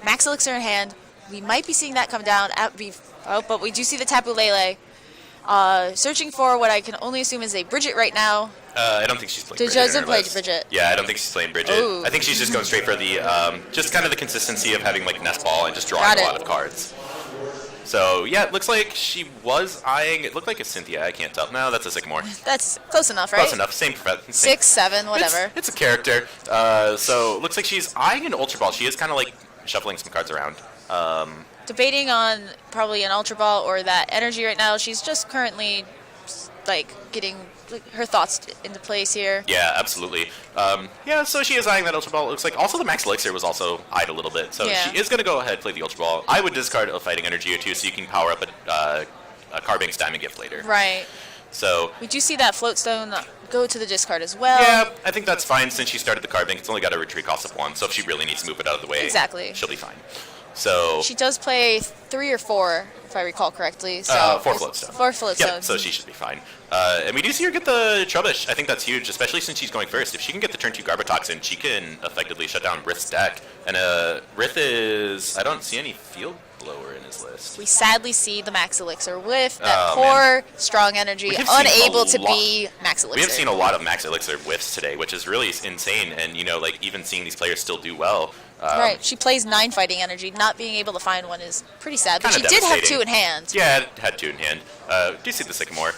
Max Elixir in hand. We might be seeing that come down. But we do see the Tapu Lele. Searching for what I can only assume is a Bridget right now. I don't think she's playing Bridget. She doesn't play Bridget. Yeah, I don't think she's playing Bridget. Ooh. I think she's just going straight for the, just kind of the consistency of having like Nest Ball and just drawing a lot of cards. So, yeah, it looks like she was eyeing, it looked like a Cynthia, I can't tell. No, that's a Sycamore. That's close enough, right? Close enough, same. 6, 7, whatever. It's a character. So, looks like she's eyeing an Ultra Ball. She is kind of like shuffling some cards around. Debating on probably an Ultra Ball or that energy right now. She's just currently, like, getting her thoughts into place here. Yeah, absolutely. Yeah, so she is eyeing that Ultra Ball. It looks like also the Max Elixir was also eyed a little bit. So she is going to go ahead and play the Ultra Ball. I would discard a Fighting Energy or two so you can power up a Carbank's Diamond Gift later. Right. So we do see that Floatstone go to the discard as well. Yeah, I think that's fine since she started the Carbank. It's only got a retreat cost of 1, so if she really needs to move it out of the way, she'll be fine. So she does play 3 or 4, if I recall correctly. So 4 Floatstone. 4 Floatstone. Yeah, so she should be fine. And we do see her get the Trubbish. I think that's huge, especially since she's going first. If she can get the turn 2 Garbotoxin, she can effectively shut down Rith's deck. And Rith is... I don't see any Field Blower in his list. We sadly see the Max Elixir whiff. That poor strong energy, unable to be Max Elixir. We have seen a lot of Max Elixir whiffs today, which is really insane. And, you know, like, even seeing these players still do well... right, she plays 9 Fighting Energy. Not being able to find one is pretty sad, but she did have 2 in hand. Yeah, had 2 in hand. Do see the Sycamore.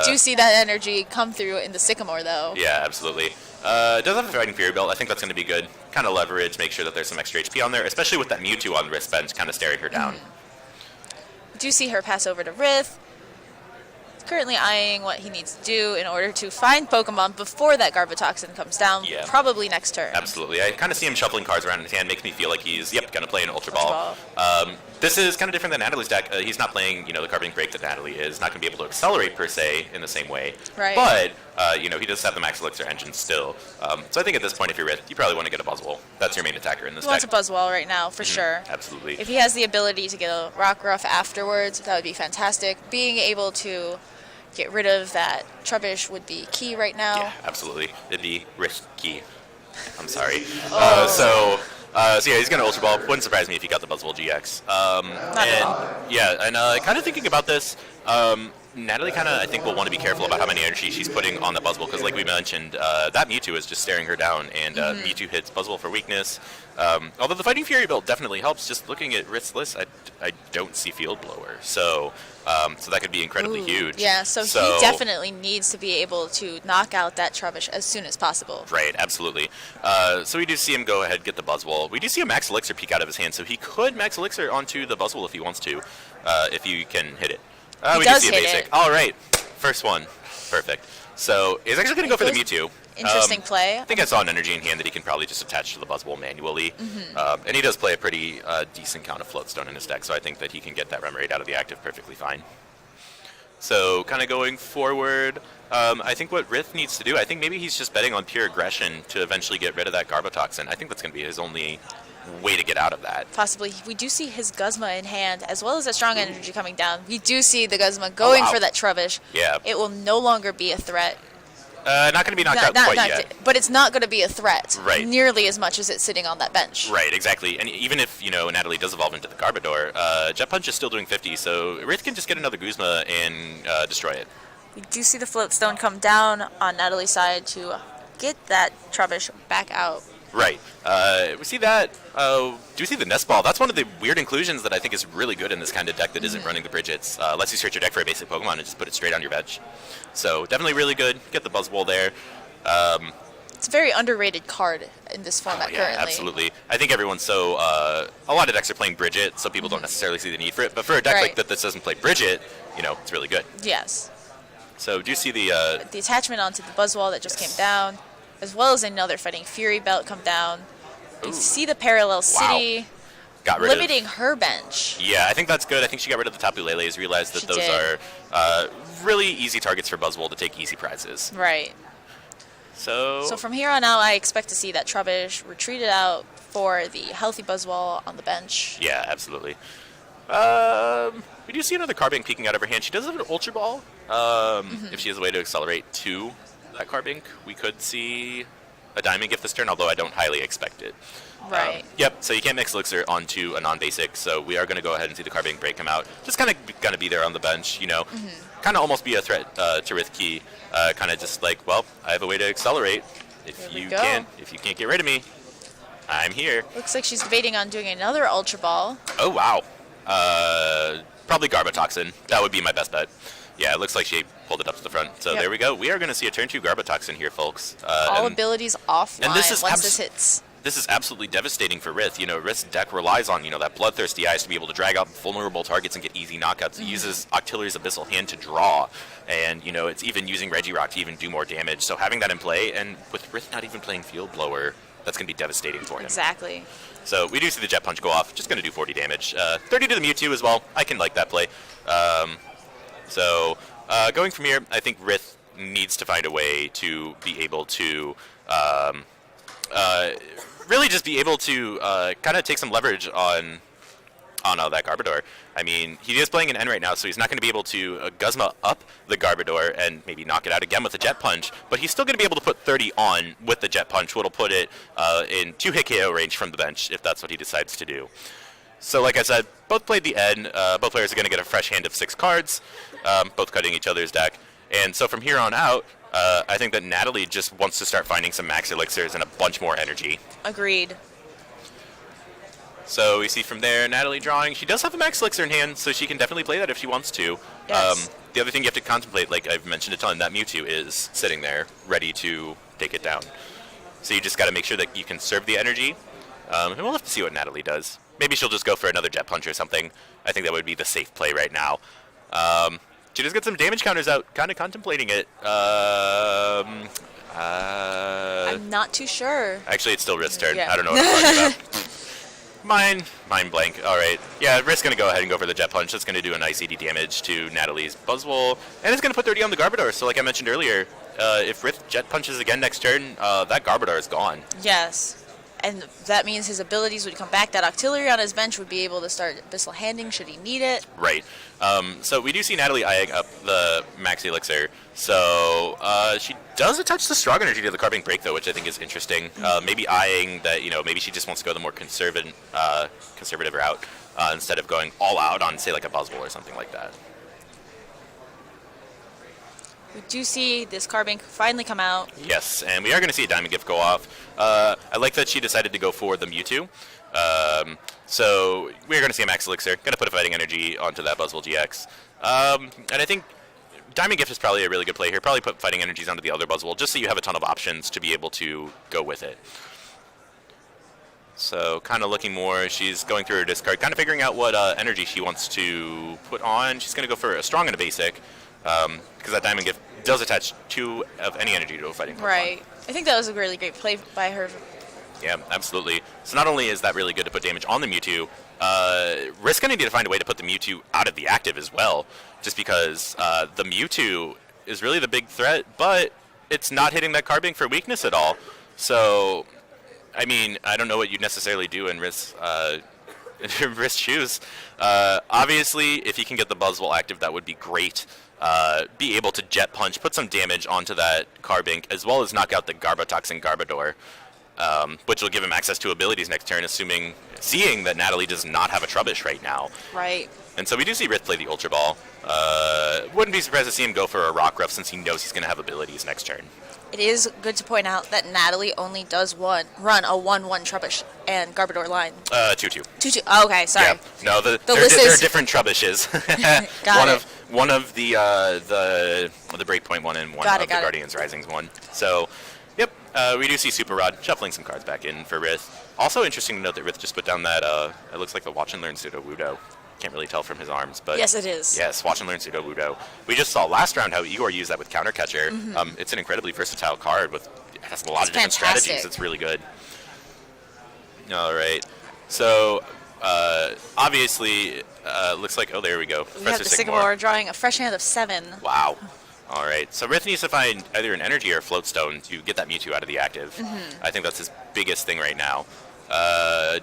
Do see that energy come through in the Sycamore, though. Yeah, absolutely. Does have a Fighting Fury belt. I think that's going to be good. Kind of leverage, make sure that there's some extra HP on there, especially with that Mewtwo on the wristband kind of staring her down. Do see her pass over to Rith. Currently eyeing what he needs to do in order to find Pokemon before that Garbotoxin comes down, probably next turn. Absolutely. I kind of see him shuffling cards around in his hand. Makes me feel like he's, going to play an Ultra Ball. This is kind of different than Natalie's deck. He's not playing, the Carbon Break that Natalie is. Not going to be able to accelerate, per se, in the same way. Right. But, he does have the Max Elixir engine still. So I think at this point, if you're Rith, you probably want to get a Buzzwole. That's your main attacker in this deck. He wants a Buzzwole right now, for sure. Absolutely. If he has the ability to get a Rockruff afterwards, that would be fantastic. Being able to get rid of that Trubbish would be key right now. Yeah, absolutely. It'd be risky. I'm sorry. So yeah, he's going to Ultra Ball. Wouldn't surprise me if he got the Buzzwole GX. Kind of thinking about this, Natalie kind of, I think, will want to be careful about how many energy she's putting on the Buzzwole, because like we mentioned, that Mewtwo is just staring her down, and Mewtwo hits Buzzwole for weakness. Although the Fighting Fury build definitely helps, just looking at Rith's list, I don't see Field Blower. So that could be incredibly huge. Yeah, so he definitely needs to be able to knock out that Trubbish as soon as possible. Right, absolutely. So we do see him go ahead and get the Buzzwole. We do see a Max Elixir peek out of his hand, so he could Max Elixir onto the Buzzwole if he wants to, if you can hit it. He does hit it. All right, first one. Perfect. So he's actually going to go for the Mewtwo. Interesting play. I think I saw an energy in hand that he can probably just attach to the Buzzwole manually. And he does play a pretty decent count of Floatstone in his deck, so I think that he can get that Remoraid out of the active perfectly fine. So kind of going forward, I think what Rith needs to do, I think maybe he's just betting on pure aggression to eventually get rid of that Garbotoxin. I think that's going to be his only way to get out of that. Possibly. We do see his Guzma in hand, as well as that strong energy coming down. We do see the Guzma going for that Trubbish. Yeah. It will no longer be a threat. Not going to be knocked out quite yet. But it's not going to be a threat nearly as much as it's sitting on that bench. Right, exactly. And even if, Natalie does evolve into the Garbodor, Jet Punch is still doing 50, so Rith can just get another Guzma and destroy it. We do see the Floatstone come down on Natalie's side to get that Trubbish back out. Right. We see that. Do we see the Nest Ball? That's one of the weird inclusions that I think is really good in this kind of deck that isn't running the Bridgets. Lets you search your deck for a basic Pokemon and just put it straight on your bench. So definitely really good. Get the Buzzwole there. It's a very underrated card in this format currently. Absolutely. I think everyone's so... a lot of decks are playing Bridget, so people don't necessarily see the need for it. But for a deck like that doesn't play Bridget, it's really good. Yes. So do you see the attachment onto the Buzzwole that just came down, as well as another Fighting Fury belt come down. You see the Parallel City limiting her bench. Yeah, I think that's good. I think she got rid of the Tapu Leles, realized that those are really easy targets for Buzzwole to take easy prizes. Right. So from here on out, I expect to see that Trubbish retreated out for the healthy Buzzwole on the bench. Yeah, absolutely. We do see another Carbink peeking out of her hand. She does have an Ultra Ball. If she has a way to accelerate to that Carbink, we could see a Diamond Gift this turn, although I don't highly expect it. Right. Yep, so you can't mix Elixir onto a non-basic, so we are going to go ahead and see the Carbink Break come out. Just kind of going to be there on the bench, you know. Kind of almost be a threat to Rith Key. Kind of just like, well, I have a way to accelerate. If you can't get rid of me, I'm here. Looks like she's debating on doing another Ultra Ball. Oh, wow. Probably Garbotoxin. That would be my best bet. Yeah, it looks like she pulled it up to the front. So there we go. We are going to see a turn 2 Garbotoxin here, folks. All abilities offline and this is once this hits. This is absolutely devastating for Rith. You know, Rith's deck relies on, you know, that Bloodthirsty Eyes to be able to drag out vulnerable targets and get easy knockouts. It uses Octillery's Abyssal Hand to draw. And, you know, it's even using Regirock to even do more damage. So having that in play, and with Rith not even playing Field Blower, that's going to be devastating for him. Exactly. So we do see the Jet Punch go off. Just going to do 40 damage. 30 to the Mewtwo as well. I can like that play. Going from here, I think Rith needs to find a way to be able to really just be able to kind of take some leverage on that Garbodor. I mean, he is playing an N right now, so he's not going to be able to Guzma up the Garbodor and maybe knock it out again with a Jet Punch, but he's still going to be able to put 30 on with the Jet Punch, which will put it in 2-hit KO range from the bench if that's what he decides to do. So like I said, both played the N. Both players are going to get a fresh hand of 6 cards, both cutting each other's deck. And so from here on out, I think that Natalie just wants to start finding some max elixirs and a bunch more energy. Agreed. So we see from there, Natalie drawing. She does have a max elixir in hand, so she can definitely play that if she wants to. Yes. The other thing you have to contemplate, like I've mentioned a ton, that Mewtwo is sitting there, ready to take it down. So you just got to make sure that you conserve the energy. And we'll have to see what Natalie does. Maybe she'll just go for another Jet Punch or something. I think that would be the safe play right now. She does get some damage counters out, kind of contemplating it. I'm not too sure. Actually, it's still Rith's turn. Yeah. I don't know what I'm talking about. Mind blank. All right. Yeah, Rith's going to go ahead and go for the Jet Punch. That's going to do a nice 80 damage to Natalie's Buzzwole. And it's going to put 30 on the Garbodor. So like I mentioned earlier, if Rith Jet Punches again next turn, that Garbodor is gone. Yes. And that means his abilities would come back. That Octillery on his bench would be able to start Abyssal Handing should he need it. Right. So we do see Natalie eyeing up the Max Elixir. So she does attach the Strong Energy to the Carbink Break, though, which I think is interesting. Maybe eyeing that, you know, maybe she just wants to go the more conservative route instead of going all out on, say, like a Buzzwole or something like that. We do see this Carbink finally come out. Yes, and we are going to see a Diamond Gift go off. I like that she decided to go for the Mewtwo. So we're going to see a Max Elixir. Going to put a Fighting Energy onto that Buzzwole GX. And I think Diamond Gift is probably a really good play here. Probably put Fighting Energies onto the other Buzzwole just so you have a ton of options to be able to go with it. So kind of looking more, she's going through her discard, kind of figuring out what energy she wants to put on. She's going to go for a Strong and a Basic because that Diamond Gift does attach 2 of any energy to a fighting Pokemon. Right. I think that was a really great play by her. Yeah, absolutely. So not only is that really good to put damage on the Mewtwo, Risk's going to need to find a way to put the Mewtwo out of the active as well, just because the Mewtwo is really the big threat, but it's not hitting that Carbink for weakness at all. So, I mean, I don't know what you'd necessarily do in Risk's shoes. Obviously, if he can get the Buzzwole active, that would be great. Be able to Jet Punch, put some damage onto that Carbink, as well as knock out the Garbotoxin Garbodor, which will give him access to abilities next turn, seeing that Natalie does not have a Trubbish right now. Right. And so we do see Rith play the Ultra Ball. Wouldn't be surprised to see him go for a Rockruff since he knows he's going to have abilities next turn. It is good to point out that Natalie only does run a 1-1 Trubbish and Garbodor line. 2-2. 2-2. Oh, okay, sorry. Yeah. No, there are different Trubbishes. One of the Breakpoint one and one of the Guardians Risings one. So, yep, we do see Super Rod shuffling some cards back in for Rith. Also interesting to note that Rith just put down that, it looks like the Watch and Learn Pseudo Wudo. Can't really tell from his arms, but yes, it is. Yes, Watch and Learn Pseudo Wudo. We just saw last round how Igor used that with Counter Catcher. It's an incredibly versatile card it has a lot of different strategies. It's really good. All right, so obviously looks like there we go. We have the Sycamore drawing a fresh hand of 7. Wow. All right, so Rith needs to find either an energy or a float stone to get that Mewtwo out of the active. I think that's his biggest thing right now.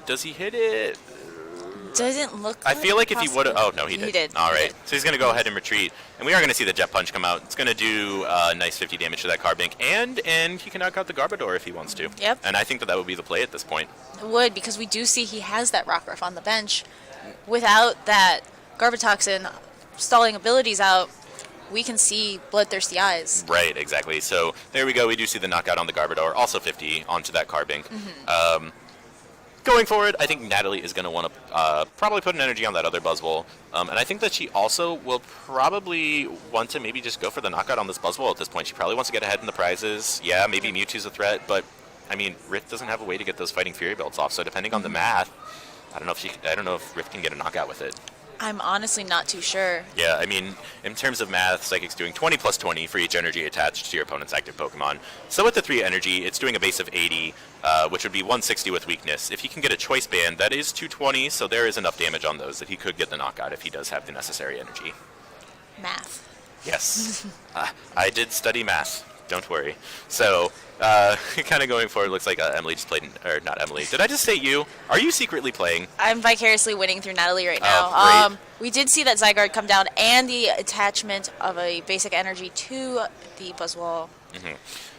Does he hit it? doesn't look I feel like if he would have... possible. Oh, no, he did. He did. All He right. did. So he's going to go ahead and retreat. And we are going to see the Jet Punch come out. It's going to do a nice 50 damage to that Carbink. And he can knock out the Garbodor if he wants to. Yep. And I think that would be the play at this point. It would, because we do see he has that Rockruff on the bench. Without that Garbatoxin stalling abilities out, we can see Bloodthirsty Eyes. Right, exactly. So there we go. We do see the knockout on the Garbodor. Also 50 onto that Carbink. Going forward, I think Natalie is going to want to probably put an energy on that other Buzzwole. And I think that she also will probably want to maybe just go for the knockout on this Buzzwole at this point. She probably wants to get ahead in the prizes. Yeah, maybe Mewtwo's a threat, but I mean, Rith doesn't have a way to get those Fighting Fury belts off. So depending on the math, I don't know if Rith can get a knockout with it. I'm honestly not too sure. Yeah, I mean, in terms of math, Psychic's doing 20 plus 20 for each energy attached to your opponent's active Pokemon. So with the 3 energy, it's doing a base of 80, which would be 160 with weakness. If he can get a Choice Band, that is 220, so there is enough damage on those that he could get the knockout if he does have the necessary energy. Math. Yes. I did study math. Don't worry. So, kind of going forward, looks like Emily just played, or not Emily. Did I just say you? Are you secretly playing? I'm vicariously winning through Natalie right Oh, now. great. We did see that Zygarde come down and the attachment of a basic energy to the Buzzwole.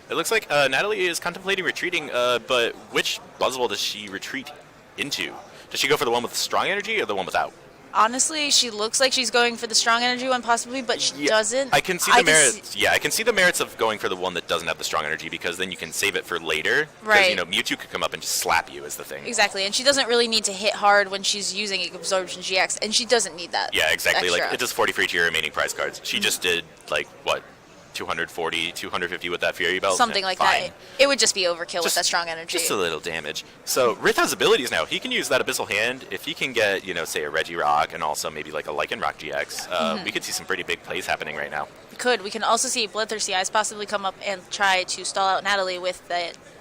It looks like Natalie is contemplating retreating, but which Buzzwole does she retreat into? Does she go for the one with strong energy or the one without? Honestly, she looks like she's going for the strong energy one possibly, but she doesn't. I can see the merits. Yeah, I can see the merits of going for the one that doesn't have the strong energy because then you can save it for later. Right. Because, Mewtwo could come up and just slap you is the thing. Exactly, and she doesn't really need to hit hard when she's using Absorption GX, and she doesn't need that. Yeah, exactly. Extra. Like, it does 40 for each of your remaining prize cards. She just did, 240, 250 with that Fury Belt? Something like Fine. that. It would just be overkill with that strong energy. Just a little damage. So Rith has abilities now. He can use that Abyssal Hand. If he can get, say a Regirock and also maybe like a Lycanroc GX, we could see some pretty big plays happening right now. We can also see Bloodthirsty Eyes possibly come up and try to stall out Natalie with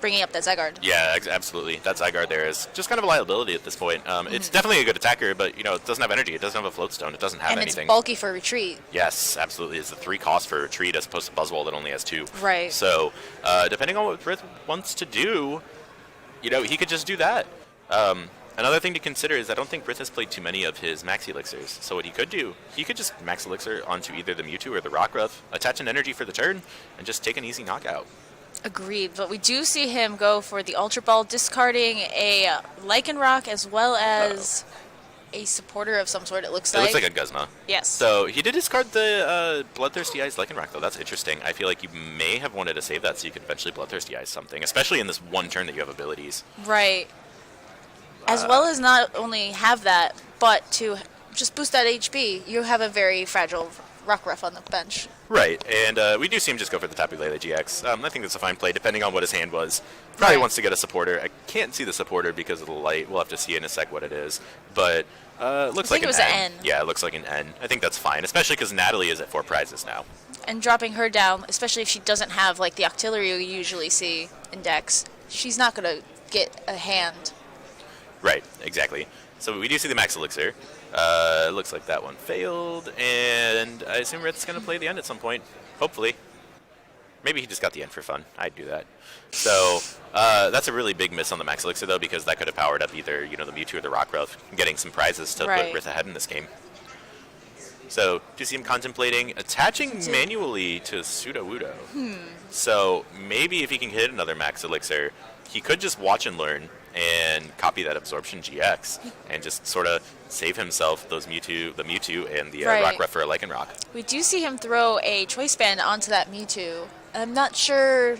bringing up that Zygarde. Yeah, absolutely. That Zygarde there is just kind of a liability at this point. It's definitely a good attacker, but, it doesn't have energy. It doesn't have a Float Stone. It doesn't have anything. And it's bulky for retreat. Yes, absolutely. It's a 3 cost for retreat as opposed to Buzzwole that only has 2. Right. So, depending on what Rith wants to do, he could just do that. Another thing to consider is I don't think Rith has played too many of his Max Elixirs. So what he could do, he could just Max Elixir onto either the Mewtwo or the Rockruff, attach an energy for the turn, and just take an easy knockout. Agreed, but we do see him go for the Ultra Ball, discarding a Lycanroc as well as a supporter of some sort, it looks like. It looks like a Guzma. Yes. So he did discard the Bloodthirsty Eyes Lycanroc, though. That's interesting. I feel like you may have wanted to save that so you could eventually Bloodthirsty Eyes something, especially in this one turn that you have abilities. Right. As well as not only have that, but to just boost that HP, you have a very fragile Rockruff on the bench. Right, and we do see him just go for the Tapu Lele GX. I think that's a fine play, depending on what his hand was. Probably wants to get a supporter. I can't see the supporter because of the light. We'll have to see in a sec what it is. But looks like it was an N. Yeah, it looks like an N. I think that's fine, especially because Natalie is at 4 prizes now. And dropping her down, especially if she doesn't have like the Octillery you usually see in decks, she's not going to get a hand. Right, exactly. So we do see the Max Elixir. Looks like that one failed, and I assume Rith's going to play the end at some point. Hopefully. Maybe he just got the end for fun. I'd do that. So that's a really big miss on the Max Elixir, though, because that could have powered up either the Mewtwo or the Rockruff, getting some prizes to put Rith ahead in this game. So, do you see him contemplating attaching manually to Sudowoodo? So, maybe if he can hit another Max Elixir, he could just watch and learn and copy that Absorption GX and just sort of save himself the Mewtwo and the Rockruff for a Lycanroc. We do see him throw a Choice Band onto that Mewtwo. I'm not sure.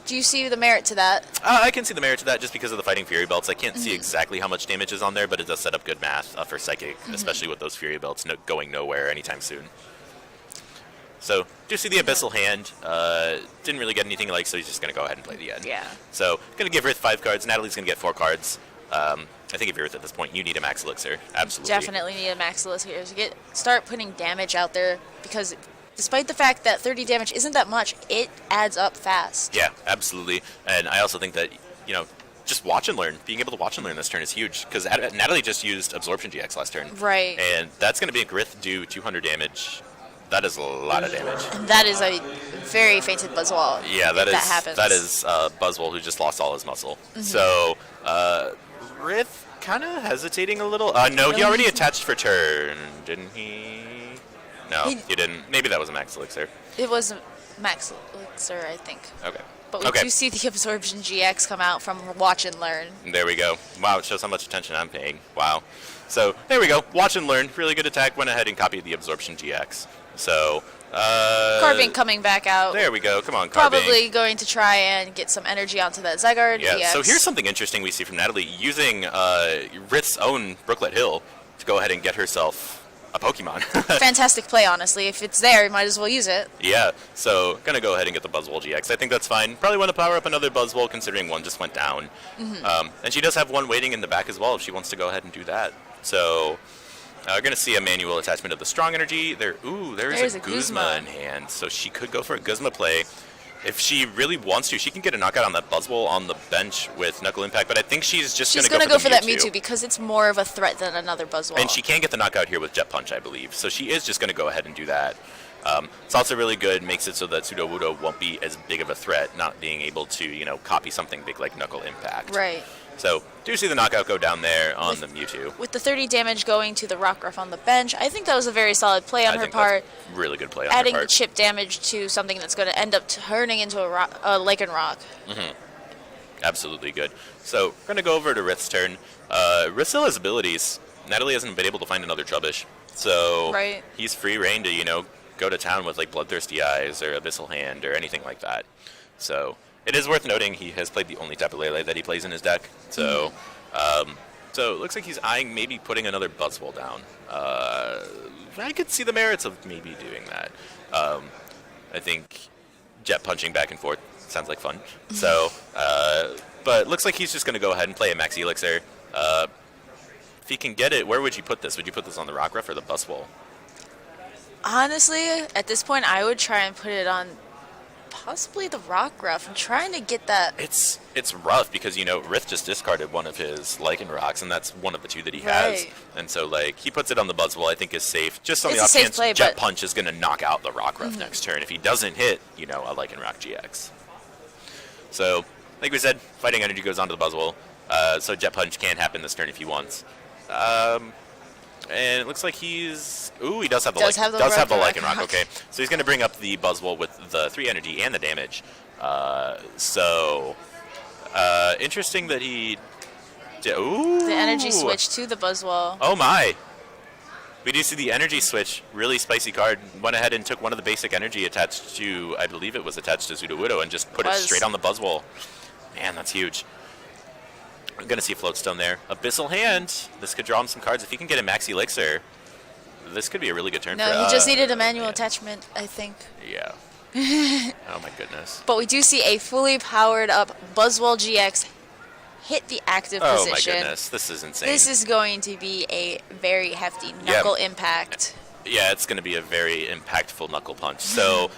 Do you see the merit to that? I can see the merit to that just because of the Fighting Fury Belts. I can't see exactly how much damage is on there, but it does set up good math for Psychic, especially with those Fury Belts going nowhere anytime soon. So, do see the Abyssal Hand. Didn't really get anything so he's just going to go ahead and play the end. Yeah. So, going to give Rith 5 cards. Natalie's going to get 4 cards. I think if you're Rith at this point, you need a Max Elixir. Absolutely. Definitely need a Max Elixir to start putting damage out there, because despite the fact that 30 damage isn't that much, it adds up fast. Yeah, absolutely. And I also think that, just watch and learn. Being able to watch and learn this turn is huge, because Natalie just used Absorption GX last turn. Right. And that's going to make Rith do 200 damage. That is a lot of damage. And that is a very fainted Buzzwole. Yeah, that happens. That is Buzzwole who just lost all his muscle. So, Rith kind of hesitating a little. No, he already attached for turn, didn't he? No, he didn't. Maybe that was a Max Elixir. It was Max Elixir, I think. Okay. But we do see the Absorption GX come out from Watch and Learn. There we go. Wow, it shows how much attention I'm paying. Wow. So, there we go. Watch and Learn. Really good attack. Went ahead and copied the Absorption GX. So, Carbink coming back out. There we go. Come on, Carbink. Probably going to try and get some energy onto that Zygarde Yeah, GX. so here's something interesting we see from Natalie. Using Rith's own Brooklet Hill to go ahead and get herself a Pokemon. Fantastic play, honestly. If it's there, you might as well use it. Yeah, so gonna go ahead and get the Buzzwole GX. I think that's fine. Probably want to power up another Buzzwole considering one just went down. And she does have one waiting in the back as well if she wants to go ahead and do that. So we're gonna see a manual attachment of the Strong Energy. There's a Guzma in hand, so she could go for a Guzma play. If she really wants to, she can get a knockout on that Buzzwole on the bench with Knuckle Impact, but I think she's just going to go for that Mewtwo because it's more of a threat than another Buzzwole. And she can get the knockout here with Jet Punch, I believe. So she is just going to go ahead and do that. It's also really good, makes it so that Sudowoodo won't be as big of a threat, not being able to, copy something big like Knuckle Impact. Right. So, do see the knockout go down there on the Mewtwo. With the 30 damage going to the Rockruff on the bench, I think that was a very solid play on her part. Really good play on her part. Adding the chip damage to something that's going to end up turning into a Lycanroc. Absolutely good. So, we're going to go over to Rith's turn. Rith still has abilities. Natalie hasn't been able to find another Trubbish. So, he's free reign to, go to town with, like, Bloodthirsty Eyes or Abyssal Hand or anything like that. So, it is worth noting he has played the only Tapu Lele that he plays in his deck. So, so it looks like he's eyeing maybe putting another Buzzwole down. I could see the merits of maybe doing that. I think Jet Punching back and forth sounds like fun. So, but looks like he's just going to go ahead and play a Max Elixir. If he can get it, where would you put this? Would you put this on the Rockruff or the Buzzwole? Honestly, at this point, I would try and put it on possibly the Rockruff. I'm trying to get that. It's rough because, Rith just discarded one of his Lycanrocs, and that's one of the two that he has. And so, he puts it on the Buzzwole, I think is safe. Just on the off chance Jet Punch is going to knock out the Rockruff next turn. If he doesn't hit, a Lycanroc GX. So, like we said, Fighting Energy goes onto the Buzzwole. So Jet Punch can happen this turn if he wants. And it looks like he does have the Lycanroc. Okay, so he's going to bring up the Buzzwole with the 3 energy and the damage. Interesting that he did. The energy switch to the Buzzwole. Oh my! We do see the energy switch. Really spicy card. Went ahead and took one of the basic energy attached to, I believe it was attached to Sudowoodo, and just put it straight on the Buzzwole. Man, that's huge. I'm going to see a Floatstone there. Abyssal Hand. This could draw him some cards. If he can get a Max Elixir, this could be a really good turn for he just needed a manual attachment, I think. Yeah. Oh, my goodness. But we do see a fully powered up Buzzwole GX hit the active position. Oh, my goodness. This is insane. This is going to be a very hefty Knuckle Impact. Yeah, it's going to be a very impactful Knuckle Punch. So,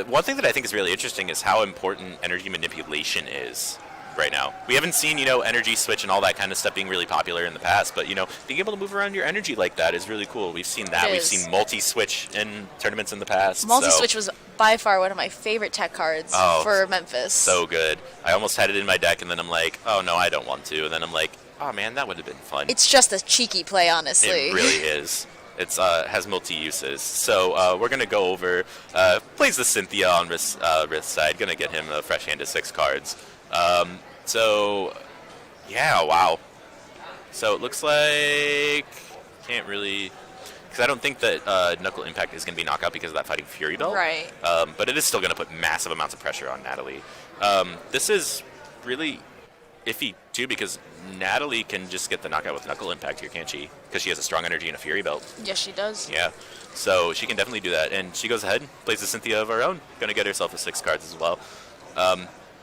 one thing that I think is really interesting is how important energy manipulation is right now. We haven't seen, energy switch and all that kind of stuff being really popular in the past, but, being able to move around your energy like that is really cool. We've seen that. We've seen multi-switch in tournaments in the past. Multi-switch was by far one of my favorite tech cards for Memphis. So good. I almost had it in my deck, and then I'm like, oh, no, I don't want to. And then I'm like, oh, man, that would have been fun. It's just a cheeky play, honestly. It really is. It has multi-uses. So we're going to go over, plays the Cynthia on Rith's side. Going to get him a fresh hand of 6 cards. Wow. So it looks like can't really, because I don't think that Knuckle Impact is going to be knockout because of that Fighting Fury Belt. Right. But it is still going to put massive amounts of pressure on Natalie. This is really iffy too because Natalie can just get the knockout with Knuckle Impact here, can't she? Because she has a Strong Energy and a Fury Belt. Yes, she does. Yeah. So she can definitely do that, and she goes ahead and plays the Cynthia of her own. Going to get herself a 6 cards as well.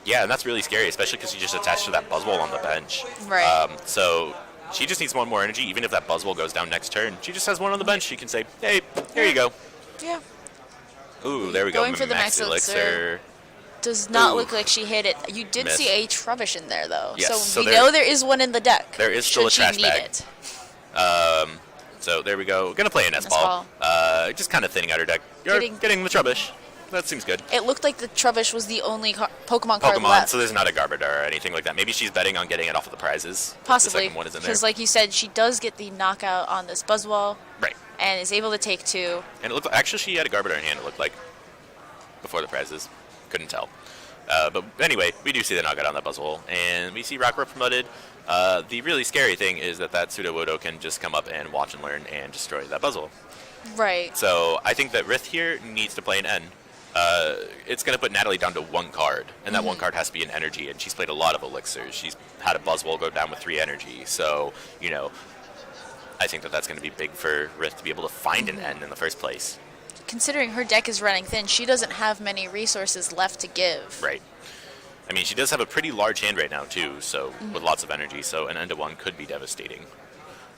Yeah, and that's really scary, especially because she just attached to that Buzzwole on the bench. Right. So she just needs one more energy, even if that Buzzwole goes down next turn. She just has one on the bench. She can say, hey, here you go. Yeah. Ooh, there we go. Going for the Max Elixir. Does not look like she hit it. You did see a Trubbish in there, though. Yes, so we know there is one in the deck. There is still a trash bag. So there we go. Going to play an S-Ball. Just kind of thinning out her deck. Getting the Trubbish. that seems good. It looked like the Trubbish was the only Pokemon card left. So there's not a Garbodor or anything like that. Maybe she's betting on getting it off of the prizes. Possibly. The second one is in there. Because like you said, she does get the knockout on this Buzzwole. Right. And is able to take 2. And it looked actually she had a Garbodor in hand, it looked like, before the prizes. Couldn't tell. But anyway, we do see the knockout on that Buzzwole, and we see Rockruff promoted. The really scary thing is that Sudowoodo can just come up and watch and learn and destroy that Buzzwole. Right. So I think that Rith here needs to play an N. It's going to put Natalie down to 1 card, and that 1 card has to be an energy, and she's played a lot of elixirs. She's had a Buzzwole go down with 3 energy, so, you know, I think that that's going to be big for Rith to be able to find an N in the first place. Considering her deck is running thin, she doesn't have many resources left to give. Right. I mean, she does have a pretty large hand right now, too, so with lots of energy, so an N to 1 could be devastating.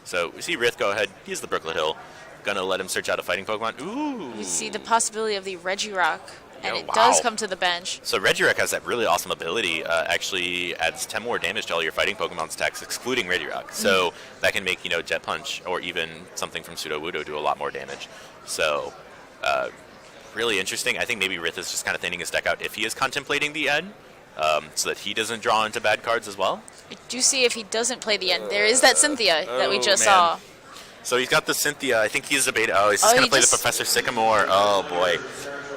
So we see Rith go ahead, use the Brooklet Hill, gonna let him search out a fighting Pokemon. Ooh! We see the possibility of the Regirock, and it wow. does come to the bench. So Regirock has that really awesome ability, actually adds 10 more damage to all your fighting Pokemon's attacks, excluding Regirock. So that can make, you know, Jet Punch or even something from Sudowoodo do a lot more damage. So, really interesting. I think maybe Rith is just kind of thinning his deck out if he is contemplating the N, so that he doesn't draw into bad cards as well. I do see if he doesn't play the N, there is that Cynthia that we just saw. So he's got the Cynthia. I think he's a beta. Oh, he's just going to play the Professor Sycamore. Oh, boy.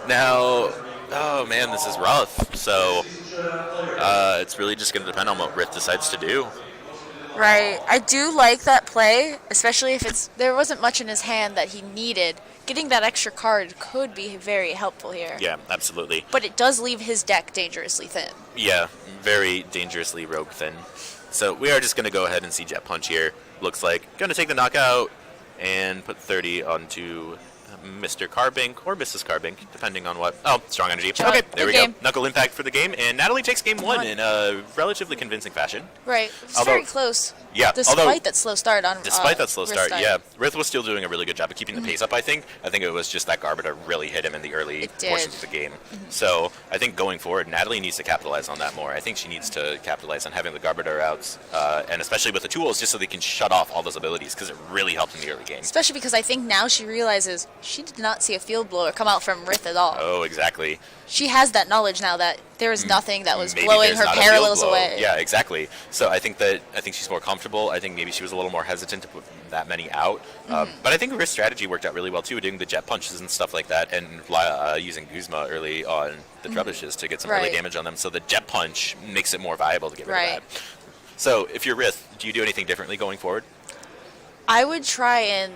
Now, oh, man, this is rough. So it's really just going to depend on what Rith decides to do. Right. I do like that play, especially if there wasn't much in his hand that he needed. Getting that extra card could be very helpful here. Yeah, absolutely. But it does leave his deck dangerously thin. Yeah, very dangerously rogue thin. So we are just going to go ahead and see Jet Punch here. Looks like going to take the knockout and put 30 onto Mr. Carbink or Mrs. Carbink, depending on what. Oh, strong energy. Okay, there we go. Knuckle impact for the game, and Natalie takes game 1 in a relatively convincing fashion. Right. It's very close. Yeah. Despite that slow start on Despite that slow start, start. yeah. Rith was still doing a really good job of keeping the pace up, I think. I think it was just that Garbodor really hit him in the early portions of the game. So I think going forward, Natalie needs to capitalize on that more. I think she needs to capitalize on having the Garbodor outs, and especially with the tools, just so they can shut off all those abilities, because it really helped in the early game. Especially because I think now she realizes she did not see a field blower come out from Rith at all. Oh, exactly. She has that knowledge now that there is nothing that was blowing her parallels away. Yeah, exactly. So I think she's more comfortable. I think maybe she was a little more hesitant to put that many out. But I think Rith's strategy worked out really well too, doing the jet punches and stuff like that, and using Guzma early on the Trubbishes to get some early damage on them. So the jet punch makes it more viable to get rid of that. So if you're Rith, do you do anything differently going forward? I would try and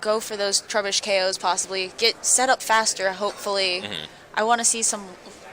go for those Trubbish KOs possibly. Get set up faster, hopefully. I want to see some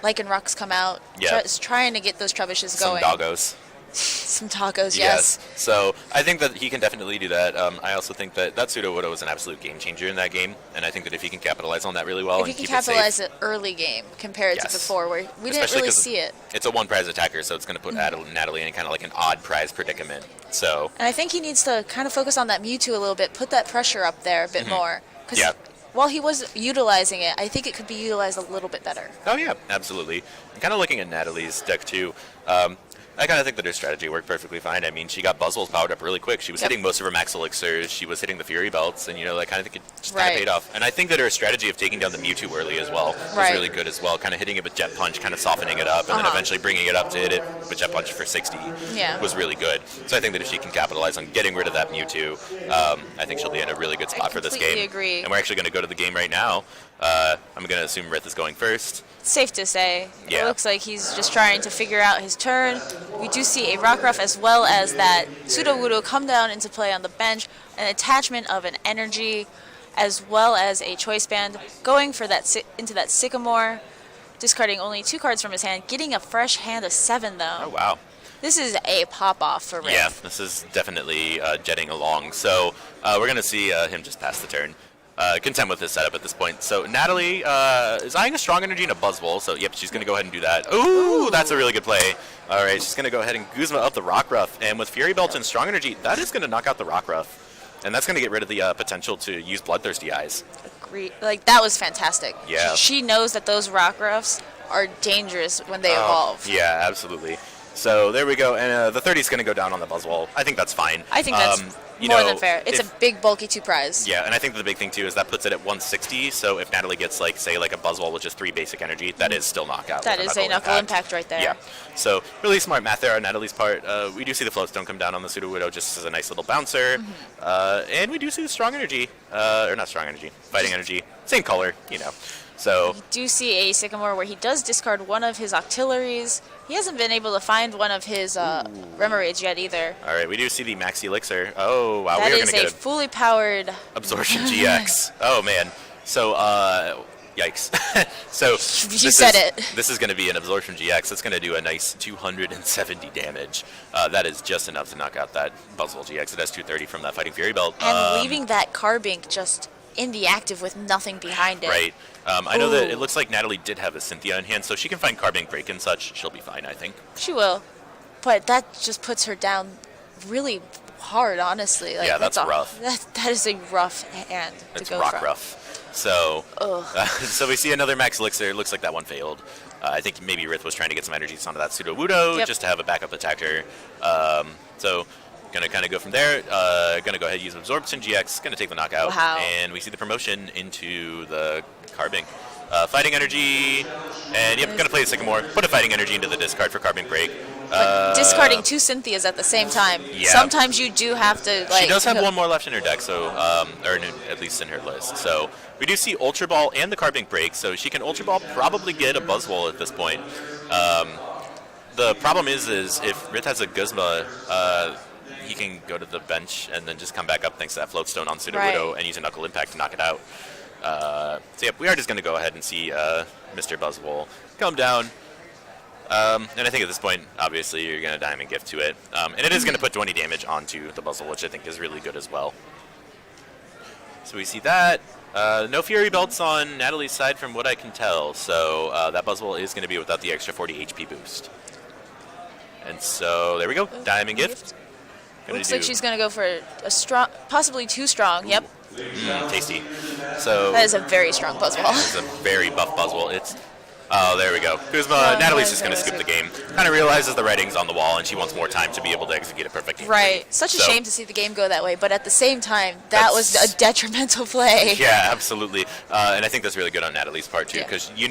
Lycanrocs come out. Yeah. Trying to get those Trubbishes going. Some doggos. Some tacos, yes. So I think that he can definitely do that. I also think that Sudowoodo was an absolute game changer in that game, and I think that if he can capitalize on that really well and keep it safe. If he can capitalize it early game compared to before, where we didn't really see it. It's a one-prize attacker, so it's going to put Natalie in kind of like an odd prize predicament. So. And I think he needs to kind of focus on that Mewtwo a little bit, put that pressure up there a bit more. Because while he was utilizing it, I think it could be utilized a little bit better. Oh, yeah, absolutely. And kind of looking at Natalie's deck, too, I kind of think that her strategy worked perfectly fine. I mean, she got Buzzwoles powered up really quick. She was hitting most of her max elixirs. She was hitting the Fury Belts, and, that kind of think it just kind of paid off. And I think that her strategy of taking down the Mewtwo early as well was really good as well. Kind of hitting it with Jet Punch, kind of softening it up, and then eventually bringing it up to hit it with Jet Punch for 60 was really good. So I think that if she can capitalize on getting rid of that Mewtwo, I think she'll be in a really good spot for this game. I completely agree. And we're actually going to go to the game right now. I'm going to assume Rith is going first. Safe to say. It looks like he's just trying to figure out his turn. We do see a Rockruff as well as that Sudowoodo come down into play on the bench, an attachment of an energy, as well as a choice band, going for that into that Sycamore, discarding only 2 cards from his hand, getting a fresh hand of 7 though. Oh wow. This is a pop-off for Rith. Yeah, this is definitely jetting along. So we're going to see him just pass the turn. Content with this setup at this point. So Natalie is eyeing a strong energy and a Buzzwole. So yep, she's going to go ahead and do that. Ooh, that's a really good play. All right, she's going to go ahead and Guzma up the Rockruff. And with Fury Belt and strong energy, that is going to knock out the Rockruff. And that's going to get rid of the potential to use Bloodthirsty Eyes. Agreed. Like, that was fantastic. Yeah. She knows that those Rockruffs are dangerous when they evolve. Yeah, absolutely. So there we go, and the 30 is going to go down on the Buzzwole. I think that's fine. I think that's More than fair. It's a big, bulky 2 prize. Yeah, and I think the big thing, too, is that puts it at 160, so if Natalie gets, like, say, like a Buzzwole with just 3 basic energy, that is still knockout. That is a knuckle impact right there. Yeah, so really smart math there on Natalie's part. We do see the Floatstone come down on the Sudowoodo just as a nice little bouncer, and we do see the strong energy, or not strong energy, fighting energy, same color, you know. So you do see a Sycamore where he does discard one of his Octilleries. He hasn't been able to find one of his Remoraid's yet either. All right, we do see the Maxi Elixir. Oh, wow. That we are is gonna a fully powered... Absorption GX. Oh, man. So, yikes. So you said it. This is going to be an Absorption GX. It's going to do a nice 270 damage. That is just enough to knock out that Buzzwole GX. It has 230 from that Fighting Fury Belt. And leaving that Carbink just in the active with nothing behind it. Right. I know that it looks like Natalie did have a Cynthia in hand, so she can find Carbink Break and such. She'll be fine, I think. She will. But that just puts her down really hard, honestly. Like, yeah, that's rough. That is a rough hand to go rock from. rough. So, so we see another Max Elixir. Looks like that one failed. I think maybe Rith was trying to get some energies onto that Sudowoodo just to have a backup attacker. So gonna kind of go from there. Gonna go ahead and use Absorption GX. Gonna take the knockout. Wow. And we see the promotion into the Carbink. Fighting Energy, and gonna play the Sycamore. Put a Fighting Energy into the discard for Carbink Break. But discarding 2 Cynthias at the same time. Yeah. Sometimes you do have to, like... She does have one more left in her deck, so, or at least in her list. So we do see Ultra Ball and the Carbink Break, so she can Ultra Ball, probably get a Buzzwole at this point. The problem is if Rith has a Guzma, he can go to the bench and then just come back up thanks to that Floatstone on Sudowoodo and use a Knuckle Impact to knock it out. So we are just going to go ahead and see Mr. Buzzwole come down. And I think at this point, obviously, you're going to Diamond Gift to it. And it is going to put 20 damage onto the Buzzwole, which I think is really good as well. So we see that. No Fury Belts on Natalie's side from what I can tell. So that Buzzwole is going to be without the extra 40 HP boost. And so there we go. Diamond Gift. Looks like she's going to go for a strong, possibly too strong. Yep. Tasty. So that is a very strong Buzzwole. It's a very buff Buzzwole. Oh, there we go. Kuzma, Natalie's just going to skip the game. Kind of realizes the writing's on the wall, and she wants more time to be able to execute a perfect game. Right. Such a shame to see the game go that way, but at the same time, that was a detrimental play. Yeah, absolutely. And I think that's really good on Natalie's part, too, because, you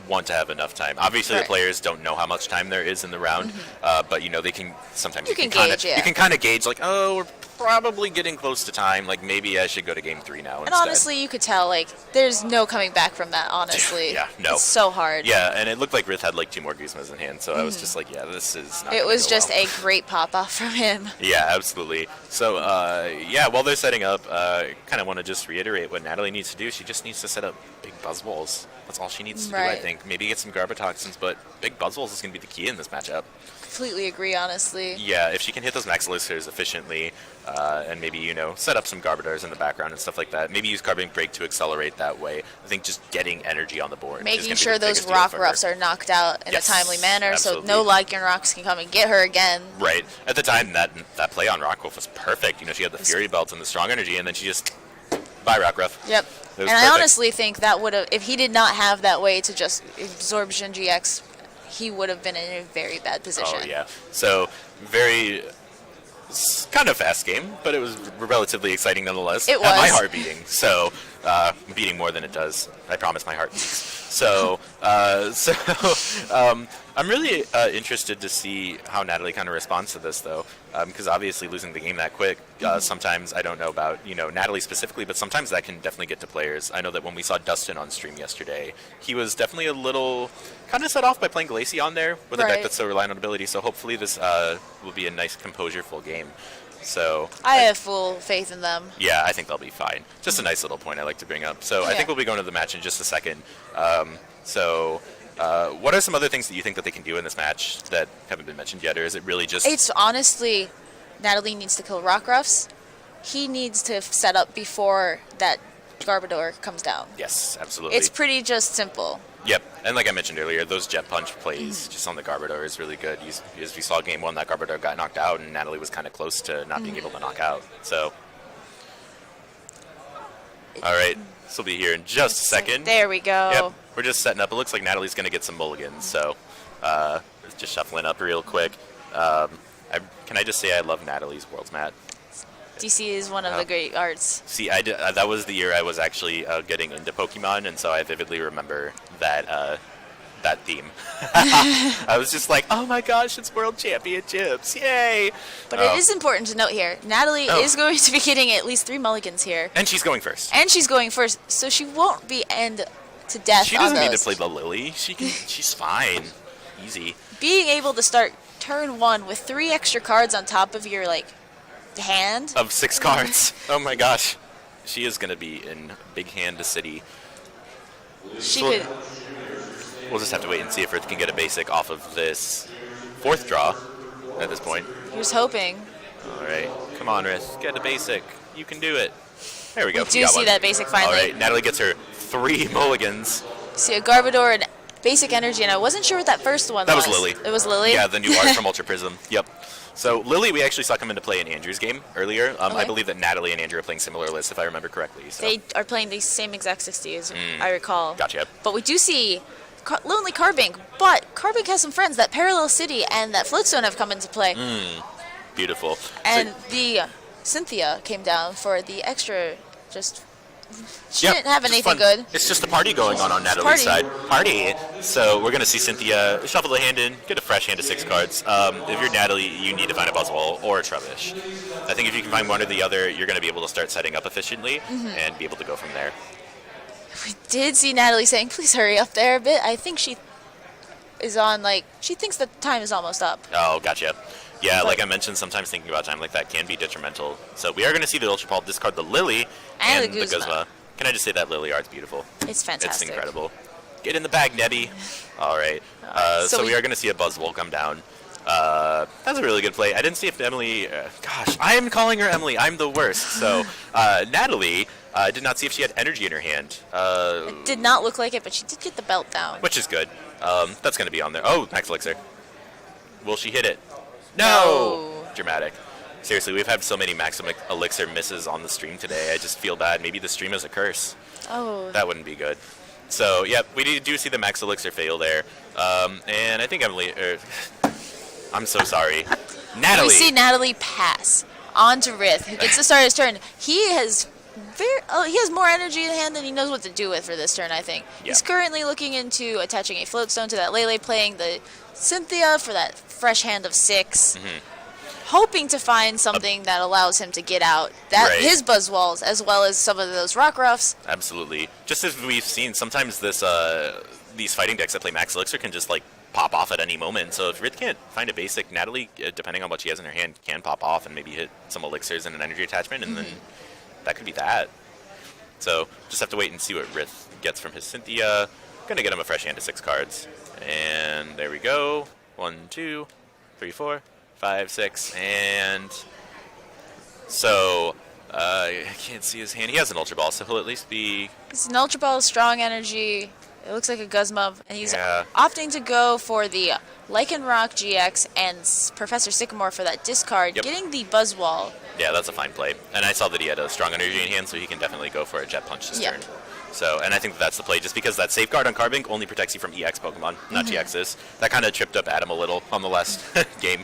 want to have enough time. Obviously, the players don't know how much time there is in the round, but, they can sometimes... You can kind of gauge, like, oh, we're probably getting close to time. Like, maybe I should go to game 3 now instead. And honestly, you could tell, like, there's no coming back from that, honestly. Yeah, no. It's so hard. Yeah, and it looked like Rith had, like, 2 more Guzmas in hand, so I was just like, yeah, this is not It was just a great pop-off from him. Yeah, absolutely. So, while they're setting up, kind of want to just reiterate what Natalie needs to do. She just needs to set up big Buzzwoles. That's all she needs to do, I think. Maybe get some Garbotoxins, but big Buzzwoles is going to be the key in this matchup. Completely agree, honestly. Yeah, if she can hit those Max Elixirs efficiently, and maybe, set up some Garbodors in the background and stuff like that. Maybe use Carbink Break to accelerate that way. I think just getting energy on the board. Making sure those Rock Ruffs are knocked out in a timely manner, so no Lycan Rocks can come and get her again. Right. At the time, that play on Rockwolf was perfect. She had the Fury Belts and the strong energy, and then she just... Bye, Rockruff. Yep. And I honestly think that would have... If he did not have that way to just Absorption GX... he would have been in a very bad position. Oh, yeah. So, very... kind of fast game, but it was relatively exciting nonetheless. It was. Had my heart beating, so... beating more than it does. I promise my heart beats. So, I'm really interested to see how Natalie kind of responds to this, though, because obviously losing the game that quick, sometimes, I don't know about, Natalie specifically, but sometimes that can definitely get to players. I know that when we saw Dustin on stream yesterday, he was definitely a little kind of set off by playing Glacie on there with a deck that's so reliant on ability, so hopefully this will be a nice composure-full game. So I have full faith in them. Yeah, I think they'll be fine. Just a nice little point I like to bring up. So I think we'll be going to the match in just a second. What are some other things that you think that they can do in this match that haven't been mentioned yet, or is it really just... It's honestly, Natalie needs to kill Rockruffs. He needs to set up before that Garbodor comes down. Yes, absolutely. It's pretty just simple. Yep, and like I mentioned earlier, those Jet Punch plays just on the Garbodor is really good. As we saw game 1, that Garbodor got knocked out, and Natalie was kind of close to not being able to knock out. So, all right, this will be here in just a second. There we go. Yep, we're just setting up. It looks like Natalie's going to get some mulligans, so just shuffling up real quick. Can I just say I love Natalie's Worlds Mat? DC is one of the great arts. See, that was the year I was actually getting into Pokemon, and so I vividly remember that that theme. I was just like, oh my gosh, it's World Championships, yay! But it is important to note here, Natalie is going to be getting at least 3 mulligans here. And she's going first. So she won't be end to death. She doesn't need to play the Lily. She's fine. Easy. Being able to start turn 1 with 3 extra cards on top of your hand of 6 cards. Oh my gosh, she is going to be in big hand city. Could. We'll just have to wait and see if Rith can get a basic off of this 4th draw at this point. He was hoping. All right, come on, Rith, get a basic. You can do it. There we go. We do see that basic finally. All right, Natalie gets her 3 mulligans. See a Garbodor and basic energy, and I wasn't sure what that first one was. That was Lily. It was Lily? Yeah, the new art from Ultra Prism. Yep. So Lily, we actually saw come into play in Andrew's game earlier. I believe that Natalie and Andrew are playing similar lists, if I remember correctly. So. They are playing the same exact 60 as I recall. Gotcha. But we do see Lonely Carbink, but Carbink has some friends. That Parallel City and that Floatstone have come into play. Beautiful. And the Cynthia came down for the extra, she didn't have anything good. It's just a party going on Natalie's side. Party. So we're going to see Cynthia shuffle the hand in, get a fresh hand of 6 cards. If you're Natalie, you need to find a Buzzwole or a Trubbish. I think if you can find one or the other, you're going to be able to start setting up efficiently and be able to go from there. We did see Natalie saying, please hurry up there a bit. I think she is on, she thinks the time is almost up. Oh, gotcha. Yeah, like I mentioned, sometimes thinking about time like that can be detrimental. So we are going to see the Ultra Ball discard the Lily and the Guzma. Can I just say that Lily art's beautiful? It's fantastic. It's incredible. Get in the bag, Nebby. All right. So we are going to see a Buzzwole come down. That's a really good play. I didn't see if Emily... gosh, I am calling her Emily. I'm the worst. So Natalie did not see if she had energy in her hand. It did not look like it, but she did get the belt down. Which is good. That's going to be on there. Oh, Max Elixir. Will she hit it? No! Dramatic. Seriously, we've had so many Max Elixir misses on the stream today. I just feel bad. Maybe the stream is a curse. Oh. That wouldn't be good. So, yep, we do see the Max Elixir fail there. And I think Emily... I'm so sorry. Natalie! We see Natalie pass on to Rith, who gets to start his turn. He has more energy in hand than he knows what to do with for this turn, I think. Yeah. He's currently looking into attaching a Floatstone to that Lele, playing the Cynthia for that fresh hand of 6. Hoping to find something that allows him to get out his Buzzwalls, as well as some of those Rockruffs. Absolutely. Just as we've seen, sometimes these fighting decks that play Max Elixir can just pop off at any moment. So if Rith can't find a basic, Natalie, depending on what she has in her hand, can pop off and maybe hit some elixirs and an energy attachment, and then that could be that. So just have to wait and see what Rith gets from his Cynthia. Gonna get him a fresh hand of 6 cards. And there we go. 1, 2, 3, 4, 5, 6, and so I can't see his hand. He has an Ultra Ball, so he'll at least be... It's an Ultra Ball, strong energy. It looks like a Guzma, and he's opting to go for the Lycanroc GX and Professor Sycamore for that discard, getting the Buzzwole. Yeah, that's a fine play. And I saw that he had a strong energy in hand, so he can definitely go for a Jet Punch this turn. So, and I think that's the play, just because that Safeguard on Carbink only protects you from EX Pokemon, not GXs. That kind of tripped up Adam a little on the last game.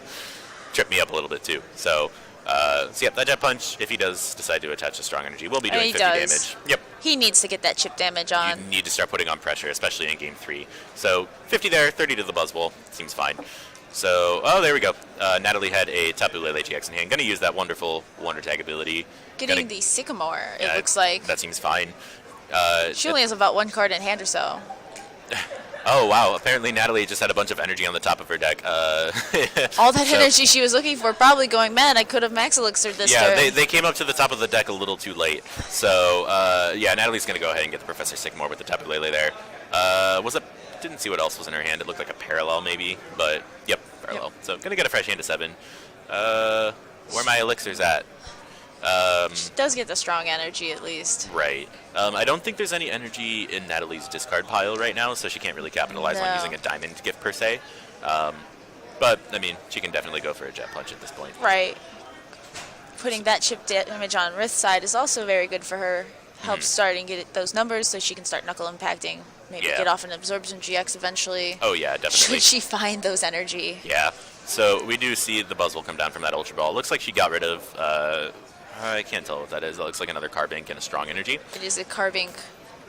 Tripped me up a little bit too. So that Jet Punch, if he does decide to attach a strong energy, will be doing 50 damage. Yep. He needs to get that chip damage on. You need to start putting on pressure, especially in Game 3. So 50 there, 30 to the Buzzwole. Seems fine. So, there we go. Natalie had a Tapu Lele GX in hand. Going to use that wonderful Wonder Tag ability. Getting the Sycamore, it looks like. That seems fine. She only has about 1 card in hand or so. Oh, wow. Apparently Natalie just had a bunch of energy on the top of her deck. All that energy she was looking for, probably going, man, I could have Max Elixir this turn. Yeah, they came up to the top of the deck a little too late. So, Natalie's going to go ahead and get the Professor Sycamore with the Tapu Lele there. Didn't see what else was in her hand. It looked like a Parallel maybe, but, Parallel. Yep. So, going to get a fresh hand of 7. Where are my elixirs at? She does get the strong energy at least. Right. I don't think there's any energy in Natalie's discard pile right now, so she can't really capitalize on using a diamond gift per se. But, I mean, she can definitely go for a Jet Punch at this point. Right. Putting that chip damage on Rith's side is also very good for her. Helps starting get those numbers so she can start knuckle impacting. Maybe get off and absorb some GX eventually. Oh, yeah, definitely. Should she find those energy? Yeah. So we do see the Buzzwole come down from that Ultra Ball. Looks like she got rid of I can't tell what that is. It looks like another Carbink and a Strong Energy. It is a Carbink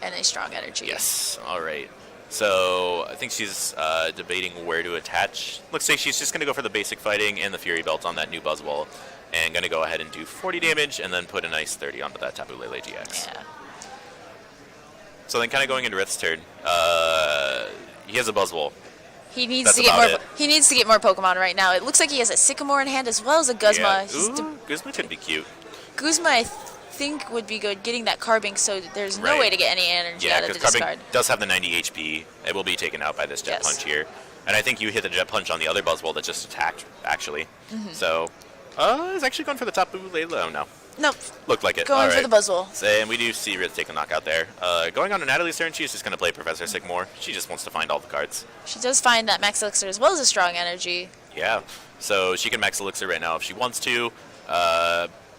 and a Strong Energy. Yes. All right. So I think she's debating where to attach. Looks like she's just going to go for the basic fighting and the Fury Belt on that new Buzzwole, and going to go ahead and do 40 damage and then put a nice 30 onto that Tapu Lele GX. Yeah. So then kind of going into Rith's turn, he has a Buzzwole. He needs to get more. He needs to get more Pokemon right now. It looks like he has a Sycamore in hand as well as a Guzma. Yeah. Ooh, Guzma could be cute. Guzma, I think, would be good getting that Carbink, so there's no way to get any energy out of the discard. Carbink does have the 90 HP. It will be taken out by this Jet Punch here. And I think you hit the Jet Punch on the other Buzzwole that just attacked, actually. So, it's actually going for the Tapu Lele. Oh, no. Nope. Looked like it. Going for the Buzzwole. And we do see Rith take a knockout there. Going on to Natalie's turn, she's just going to play Professor Sycamore. She just wants to find all the cards. She does find that Max Elixir as well as a Strong Energy. Yeah. So she can Max Elixir right now if she wants to.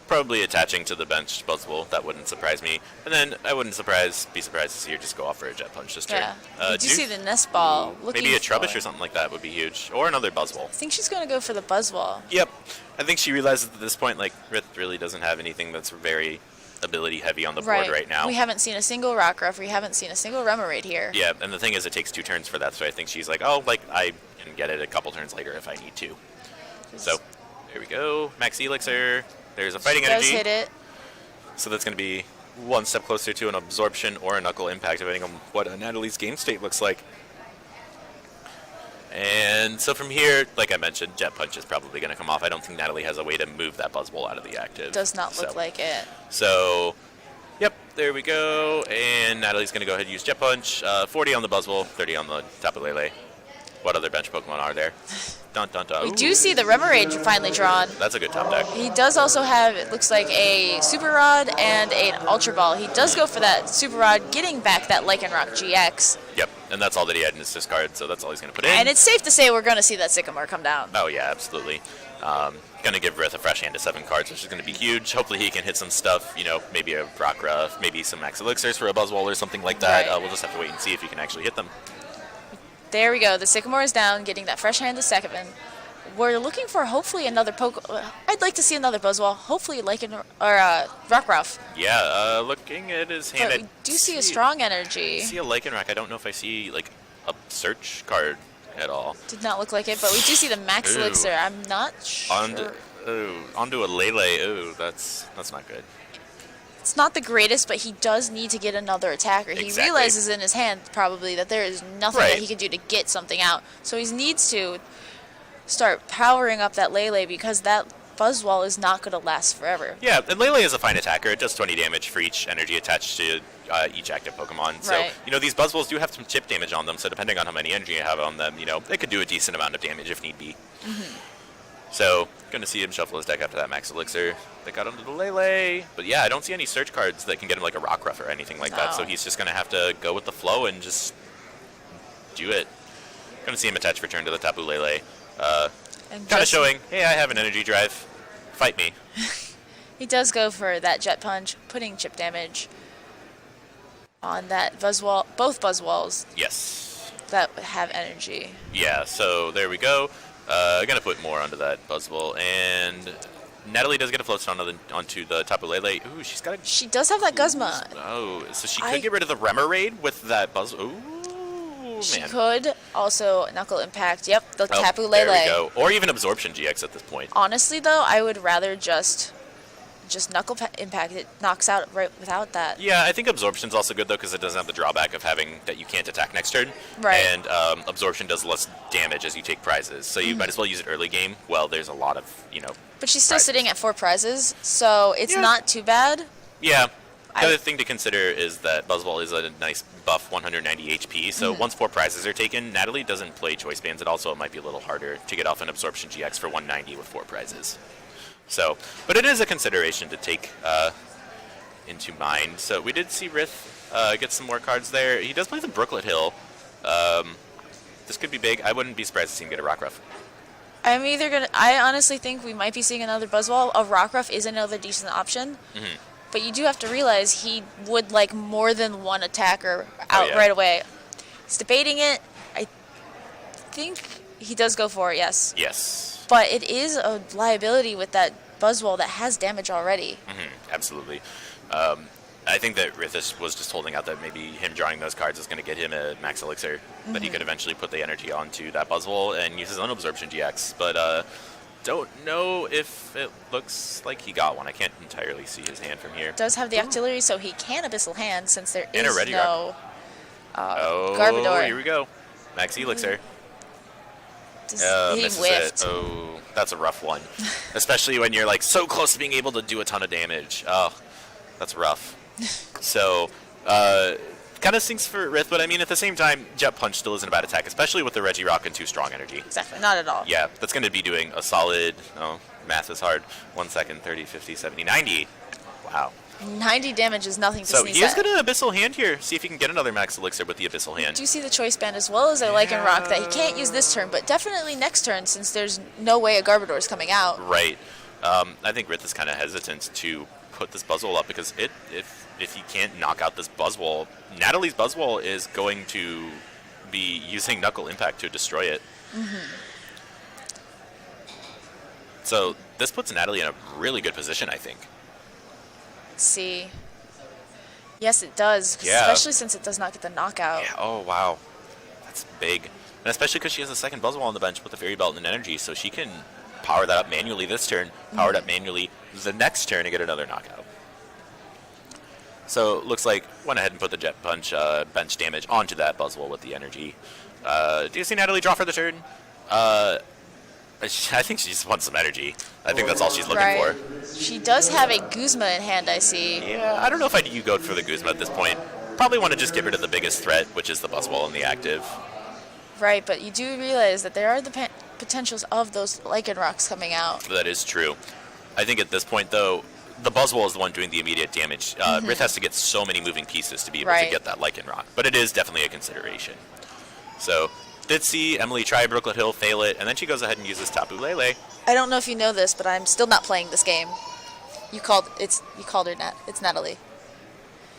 Probably attaching to the bench Buzzwole. That wouldn't surprise me. And then I wouldn't be surprised to see her just go off for a Jet Punch this turn. Yeah. You do see the Nest Ball. Maybe a Trubbish or something like that would be huge. Or another Buzzwole. I think she's going to go for the Buzzwole. Yep. I think she realizes at this point, like, Rith really doesn't have anything that's very ability heavy on the board right now. We haven't seen a single Rockruff. We haven't seen a single Remoraid here. Yeah, and the thing is, it takes 2 turns for that, so I think she's like, oh, like, I can get it a couple turns later if I need to. So, here we go. Max Elixir. There's a Fighting Energy. Does hit it. So that's going to be one step closer to an Absorption or a Knuckle Impact, depending on what Natalie's game state looks like. And so from here, like I mentioned, Jet Punch is probably going to come off. I don't think Natalie has a way to move that Buzzwole out of the active. Does not look like it. So, yep, there we go. And Natalie's going to go ahead and use Jet Punch. 40 on the Buzzwole, 30 on the Tapu Lele. What other bench Pokemon are there? Dun, dun, dun. We do see the Remoraid finally drawn. That's a good top deck. He does also have, it looks like, a Super Rod and an Ultra Ball. He does go for that Super Rod, getting back that Lycanroc GX. Yep, and that's all that he had in his discard, so that's all he's going to put in. And it's safe to say we're going to see that Sycamore come down. Oh, yeah, absolutely. Going to give Rith a fresh hand to 7 cards, which is going to be huge. Hopefully he can hit some stuff, you know, maybe a Rockruff, maybe some Max Elixirs for a Buzzwole or something like that. Right. We'll just have to wait and see if he can actually hit them. There we go. The Sycamore is down, getting that fresh hand to 7. We're looking for hopefully another I'd like to see another Buzzwole. Hopefully Rockruff. Yeah, looking at his hand, But we do see a Strong Energy. I see a Lycanroc. I don't know if I see like a search card at all. Did not look like it, but we do see the Max Elixir. I'm not sure. Onto a Lele. Ooh, that's not good. It's not the greatest, but he does need to get another attacker. Exactly. He realizes in his hand probably that there is nothing that he can do to get something out. So he needs to start powering up that Lele because that Buzzwole is not going to last forever. Yeah, and Lele is a fine attacker. It does 20 damage for each energy attached to each active Pokemon. So, you know, these Buzzwoles do have some chip damage on them, so depending on how many energy you have on them, you know, they could do a decent amount of damage if need be. So, going to see him shuffle his deck after that Max Elixir. They got him to the Lele. But yeah, I don't see any search cards that can get him like a Rockruff or anything like that, so he's just going to have to go with the flow and just do it. Going to see him attach return to the Tapu Lele. Kind of showing, hey, I have an energy drive. Fight me. He does go for that Jet Punch, putting chip damage on that Buzzwole, both Buzzwoles. Yes. That have energy. Yeah, so there we go. Gonna put more onto that Buzzwole, and Natalie does get a float onto the Tapu Lele. Ooh, she's got a... She does have that Guzma. Oh, so she could get rid of the Remoraid with that Buzz... Ooh. She could also Knuckle Impact. Yep, the Tapu Lele. There we go. Or even Absorption GX at this point. Honestly, though, I would rather just Knuckle Impact. It knocks out right without that. Yeah, I think Absorption's also good, though, because it doesn't have the drawback of having that you can't attack next turn. Right. And Absorption does less damage as you take prizes. So you might as well use it early game. Well, there's a lot of, you know... But she's still sitting at 4 prizes, so it's not too bad. Yeah. The other thing to consider is that Buzzwole is a nice buff 190 HP, so once 4 prizes are taken, Natalie doesn't play Choice Bands at all, so it might be a little harder to get off an Absorption GX for 190 with 4 prizes. So, but it is a consideration to take into mind. So we did see Rith get some more cards there. He does play the Brooklet Hill. This could be big. I wouldn't be surprised to see him get a Rockruff. I honestly think we might be seeing another Buzzwole. A Rockruff is another decent option. But you do have to realize he would like more than one attacker out right away. He's debating it. I think he does go for it, yes. Yes. But it is a liability with that Buzzwole that has damage already. Absolutely. I think that Rith was just holding out that maybe him drawing those cards is going to get him a max elixir, that he could eventually put the energy onto that Buzzwole and use his own absorption GX. But don't know if it looks like he got one. I can't entirely see his hand from here. Does have the Octillery, so he can Abyssal Hand since there And a is Regirock. Garbodor. Here we go. Max elixir. He Misses whiffed. it. Oh, that's a rough one. Especially when you're like so close to being able to do a ton of damage. Oh, that's rough. So, kind of stinks for Rith, but I mean, at the same time, Jet Punch still isn't a bad attack, especially with the Regirock and 2 strong energy. Exactly, not at all. Yeah, that's going to be doing a solid, math is hard, 1 second, 30, 50, 70, 90. Wow. 90 damage is nothing to So sneeze he is at. going to Abyssal Hand here. See if he can get another Max Elixir with the Abyssal Hand. Do you see the Choice Band as well as a Lycanroc that he can't use this turn, but definitely next turn since there's no way a Garbodor is coming out. Right. I think Rith is kind of hesitant to put this Buzzwole up because if he can't knock out this Buzzwole, Natalie's Buzzwole is going to be using Knuckle Impact to destroy it. So this puts Natalie in a really good position, I think. Let's see. Yes, it does, Yeah. especially since it does not get the knockout. Yeah, oh, wow. That's big. And especially because she has a second Buzzwole on the bench with the Fairy Belt and Energy, so she can power that up manually this turn, power it up manually the next turn to get another knockout. So looks like went ahead and put the Jet Punch bench damage onto that Buzzwole with the energy. Do you see Natalie draw for the turn? I think she just wants some energy. I think that's all she's looking for. She does have a Guzma in hand, I see. Yeah, I don't know if I'd go for the Guzma at this point. Probably want to just get rid of the biggest threat, which is the Buzzwole and the active. Right, but you do realize that there are the potentials of those Lycanrocs coming out. That is true. I think at this point, though, the Buzzwole is the one doing the immediate damage. Rith has to get so many moving pieces to be able to get that Lycanroc. But it is definitely a consideration. So, did see Emily try Brooklet Hill, fail it, and then she goes ahead and uses Tapu Lele. I don't know if you know this, but I'm still not playing this game. You called her Nat. It's Natalie.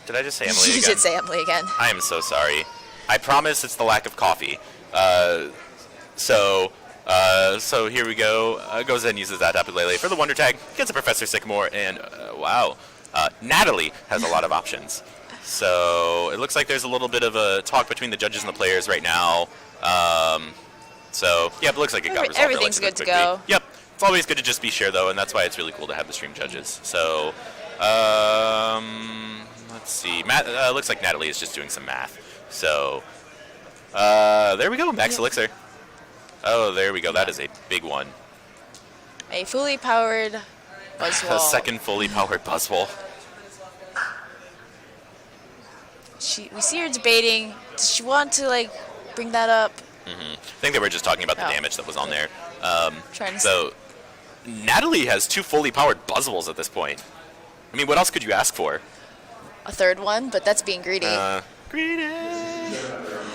Did I just say Emily You again? did say Emily again. I am so sorry. I promise it's the lack of coffee. So here we go. Goes ahead and uses that Tapu Lele for the Wonder Tag. Gets a Professor Sycamore, and wow. Natalie has a lot of options. So it looks like there's a little bit of a talk between the judges and the players right now. So, yeah, it looks like it got resolved. Everything's good to go. Yep. It's always good to just be sure, though, and that's why it's really cool to have the stream judges. So, let's see. Looks like Natalie is just doing some math. So, there we go. Max Elixir. Oh, there we go. That is a big one. A fully powered Buzzwole. A second fully powered Buzzwole. We see her debating. Does she want to, bring that up? I think they were just talking about the damage that was on there. So, Natalie has 2 fully powered Buzzwoles at this point. I mean, what else could you ask for? a third one, but that's being greedy. Greedy.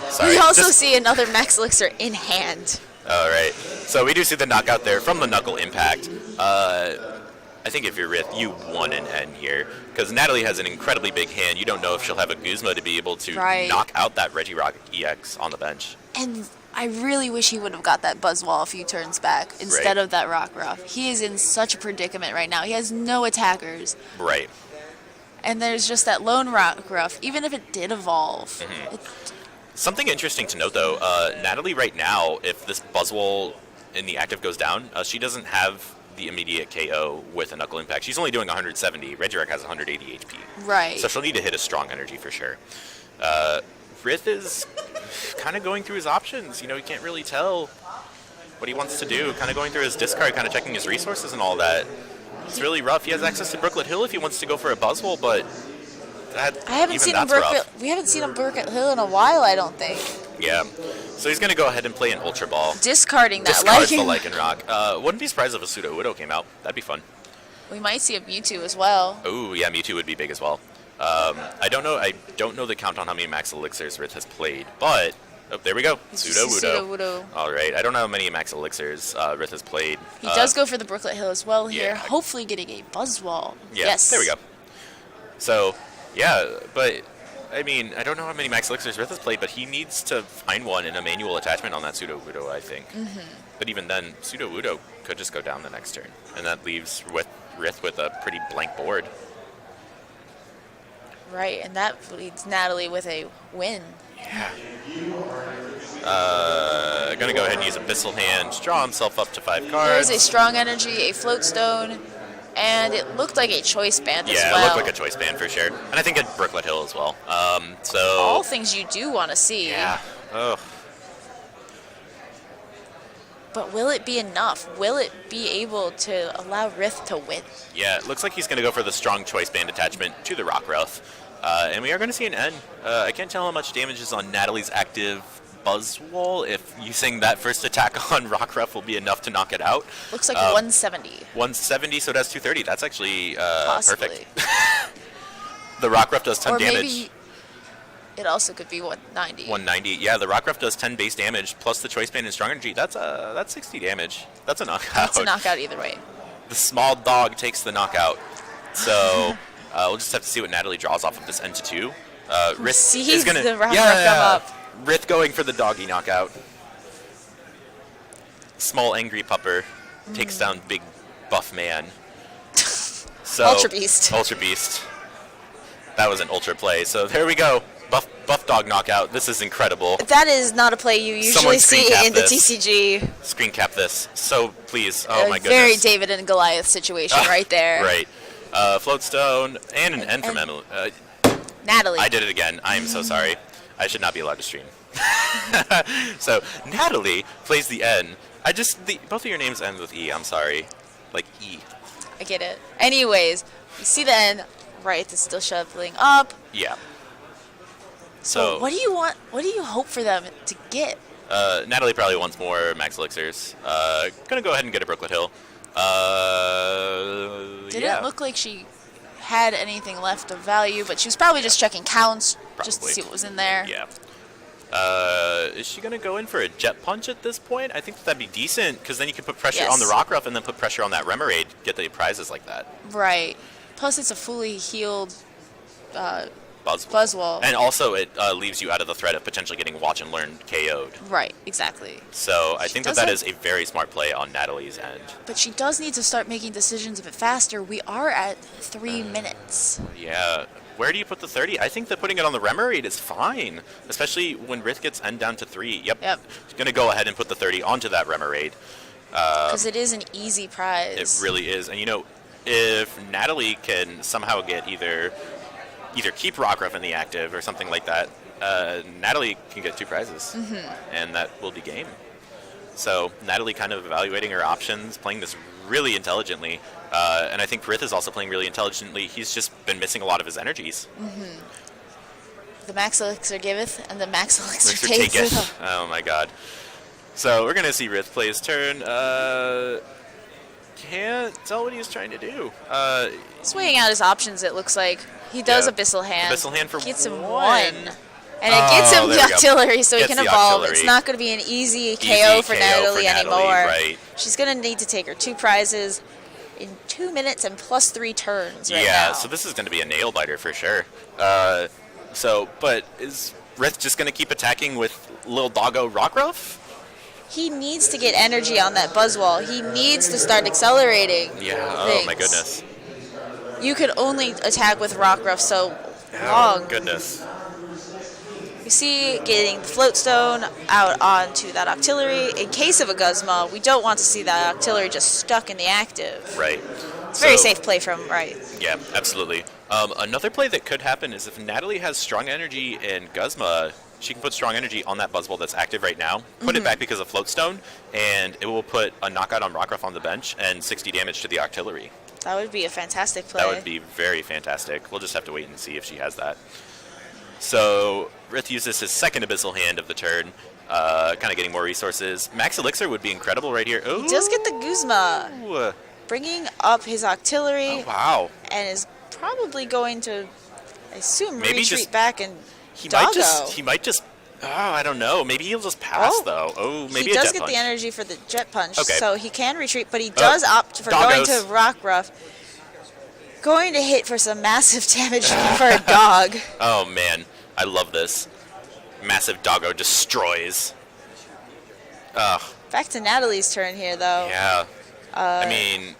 Sorry, we also see another Max Elixir in hand. All right. So we do see the knockout there from the Knuckle Impact. I think if you're Rith, you want an N here. Because Natalie has an incredibly big hand. You don't know if she'll have a Guzma to be able to knock out that Regirock EX on the bench. And I really wish he would have got that Buzzwole a few turns back instead of that Rockruff. He is in such a predicament right now. He has no attackers. Right. And there's just that lone Rockruff, even if it did evolve. Something interesting to note, though, Natalie right now, if this Buzzwole in the active goes down, she doesn't have the immediate KO with a Knuckle Impact. She's only doing 170. Regirock has 180 HP. Right. So she'll need to hit a strong energy for sure. Rith is kind of going through his options. You know, he can't really tell what he wants to do. Kind of going through his discard, kind of checking his resources and all that. It's really rough. He has access to Brooklet Hill if he wants to go for a Buzzwole, but I haven't seen him we haven't seen him Brooklet Hill in a while, I don't think. Yeah. So he's going to go ahead and play an Ultra Ball. Discarding that Discards the Lycanroc. Wouldn't be surprised if a Pseudo Widow came out. That'd be fun. We might see a Mewtwo as well. Ooh, yeah, Mewtwo would be big as well. I don't know the count on how many Max Elixirs Rith has played, but there we go. Pseudo Widow. All right. I don't know how many Max Elixirs Rith has played. He does go for the Brooklet Hill as well here, Yeah. hopefully getting a Buzzwole. Yeah, Yes. there we go. So, yeah, but I mean, I don't know how many Max Elixirs Rith has played, but he needs to find one in a manual attachment on that Pseudo Wudo, I think. But even then, Pseudo Wudo could just go down the next turn, and that leaves Rith with a pretty blank board. Right, and that leads Natalie with a win. Yeah. Gonna go ahead and use Abyssal Hand, draw himself up to 5 cards. There's a Strong Energy, a Float Stone, and it looked like a Choice Band as well. Yeah, it looked like a Choice Band for sure. And I think a Brooklet Hill as well. So all things you do want to see. Yeah. Oh. But will it be enough? Will it be able to allow Rith to win? Yeah, it looks like he's going to go for the strong Choice Band attachment to the Rockruff. And we are going to see an N. I can't tell how much damage is on Natalie's active Buzzwole. If using that first attack on Rockruff will be enough to knock it out. Looks like 170. 170, so it has 230. That's actually Possibly. perfect. The Rockruff does 10 or damage. Maybe it also could be 190. 190. Yeah, the Rockruff does 10 base damage plus the Choice Band and Strong Energy. That's 60 damage. That's a knockout. It's a knockout either way. The small dog takes the knockout. So we'll just have to see what Natalie draws off of this N to 2. Rith Sees is gonna, the Rockruff come up. Rith going for the doggy knockout. Small angry pupper takes down big buff man. So Ultra Beast. Ultra Beast. That was an ultra play. So there we go. Buff dog knockout. This is incredible. That is not a play you usually Someone see screen cap in the this. TCG. Screen cap this. So please. Oh my goodness. Very David and Goliath situation right there. Right. Floatstone and an N from Emily. Natalie. I did it again. I am so sorry. I should not be allowed to stream. So Natalie plays the N. Both of your names end with E. I'm sorry. Like E. I get it. Anyways, you see the N. Right, it's still shoveling up. Yeah. So what do you want? What do you hope for them to get? Natalie probably wants more Max Elixirs. Gonna go ahead and get a Brooklet Hill. Didn't look like she had anything left of value, but she was probably just checking counts just to see what was in there. Yeah. Is she going to go in for a Jet Punch at this point? I think that'd be decent, because then you can put pressure on the Rockruff and then put pressure on that Remoraid, get the prizes like that. Right. Plus, it's a fully healed Buzzwole. And also, it leaves you out of the threat of potentially getting Watch and Learn KO'd. Right, exactly. So I think that is a very smart play on Natalie's end. But she does need to start making decisions a bit faster. We are at 3 minutes. Yeah. Where do you put the 30? I think that putting it on the Remoraid is fine, especially when Rith gets N down to 3. Yep. She's going to go ahead and put the 30 onto that Remoraid. Because it is an easy prize. It really is. And, if Natalie can somehow get either keep Rockruff in the active or something like that, Natalie can get 2 prizes. And that will be game. So Natalie kind of evaluating her options, playing this really intelligently. And I think Rith is also playing really intelligently. He's just been missing a lot of his energies. The Max Elixir giveth, and the Max Elixir taketh. Oh my god. So we're going to see Rith play his turn. Can't tell what he's trying to do. He's weighing out his options, it looks like. He does Abyssal Hand. Abyssal Hand for gets him 1. 1. And it gets him the Artillery so he Gets can the evolve. Artillery. It's not going to be an easy KO for Natalie anymore. Right. She's going to need to take her 2 prizes in 2 minutes and plus 3 turns right now. Yeah, so this is going to be a nail biter for sure. But is Rith just going to keep attacking with Lil Doggo Rockruff? He needs to get energy on that Buzzwole. He needs to start accelerating Yeah, things. oh my goodness. You can only attack with Rockruff so long. Oh goodness. You see getting the Floatstone out onto that Octillery. In case of a Guzma, we don't want to see that Octillery just stuck in the active. Right. It's a very safe play from Rith. Yeah, absolutely. Another play that could happen is if Natalie has strong energy in Guzma, she can put strong energy on that Buzzwole that's active right now, put it back because of Floatstone, and it will put a knockout on Rockruff on the bench and 60 damage to the Octillery. That would be a fantastic play. That would be very fantastic. We'll just have to wait and see if she has that. So Rith uses his second Abyssal Hand of the turn, kind of getting more resources. Max Elixir would be incredible right here. Ooh. He does get the Guzma, bringing up his Octillery. Oh, wow. And is probably going to, I assume, Maybe retreat back and he Doggo. might just. Oh, I don't know. Maybe he'll just pass though. Oh, maybe he a does Jet get Punch. the energy for the Jet Punch, Okay. so he can retreat, but he does opt for going to Rockruff. Going to hit for some massive damage for a dog. Oh man, I love this. Massive doggo destroys. Ugh. Back to Natalie's turn here, though. Yeah. I mean...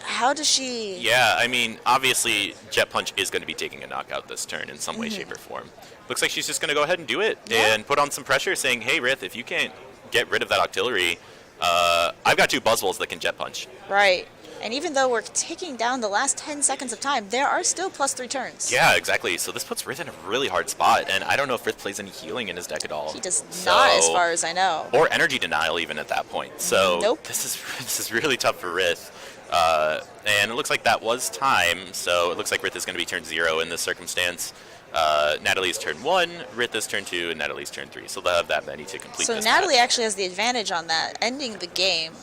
How does she... Yeah, I mean, obviously, Jet Punch is going to be taking a knockout this turn in some way, shape, or form. Looks like she's just going to go ahead and do it and put on some pressure, saying, hey, Rith, if you can't get rid of that Octillery, I've got 2 Buzzwoles that can Jet Punch. Right. And even though we're taking down the last 10 seconds of time, there are still +3 turns. Yeah, exactly. So this puts Rith in a really hard spot, and I don't know if Rith plays any healing in his deck at all. He does not, as far as I know. Or energy denial even at that point. So nope. This is really tough for Rith. And it looks like that was time, so it looks like Rith is going to be turn 0 in this circumstance. Natalie's turn 1, Rith is turn 2, and Natalie's turn 3. So they'll have that many to complete so this Natalie match. actually has the advantage on that, ending the game.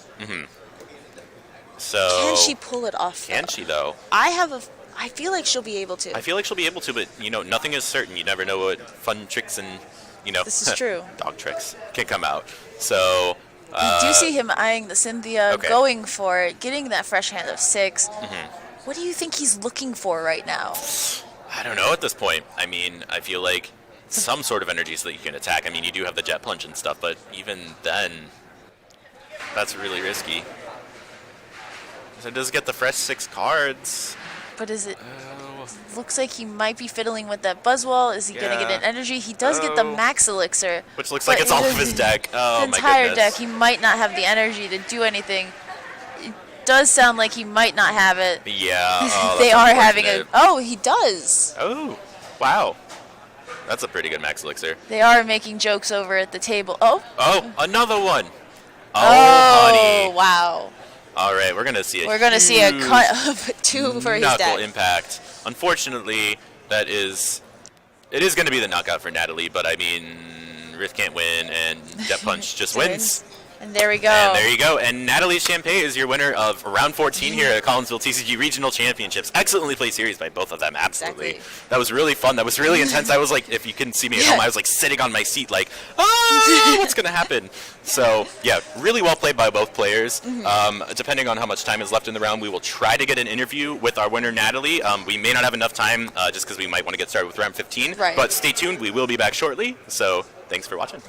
So can she pull it off? Can she, though? I feel like she'll be able to. I feel like she'll be able to, but, nothing is certain. You never know what fun tricks and, This is true. dog tricks can come out. So... you do see him eyeing the Cynthia, going for it, getting that fresh hand of 6. What do you think he's looking for right now? I don't know at this point. I mean, I feel like some sort of energy so that you can attack. I mean, you do have the Jet Punch and stuff, but even then, that's really risky. So it does get the fresh 6 cards. But is it... Looks like he might be fiddling with that Buzzwole. Is he going to get an energy? He does get the Max Elixir. Which looks like it's off of his deck. Oh, my goodness. The entire deck, he might not have the energy to do anything. It does sound like he might not have it. Yeah. Oh, they are having a... Oh, he does. Oh, wow. That's a pretty good Max Elixir. They are making jokes over at the table. Oh. Oh, another one. Oh, honey. Wow. All right, we're going to see We're going to see a cut of 2 for his deck. Knuckle impact. Unfortunately, it is going to be the knockout for Natalie, but I mean, Rith can't win, and Jet Punch just wins. And there we go. And there you go. And Natalie Shampay is your winner of round 14 here at Collinsville TCG Regional Championships. Excellently played series by both of them. Absolutely. Exactly. That was really fun. That was really intense. I was like, if you couldn't see me at home, I was like sitting on my seat like, oh, what's going to happen? So, yeah, really well played by both players. Depending on how much time is left in the round, we will try to get an interview with our winner, Natalie. We may not have enough time just because we might want to get started with round 15. Right. But stay tuned. We will be back shortly. So, thanks for watching.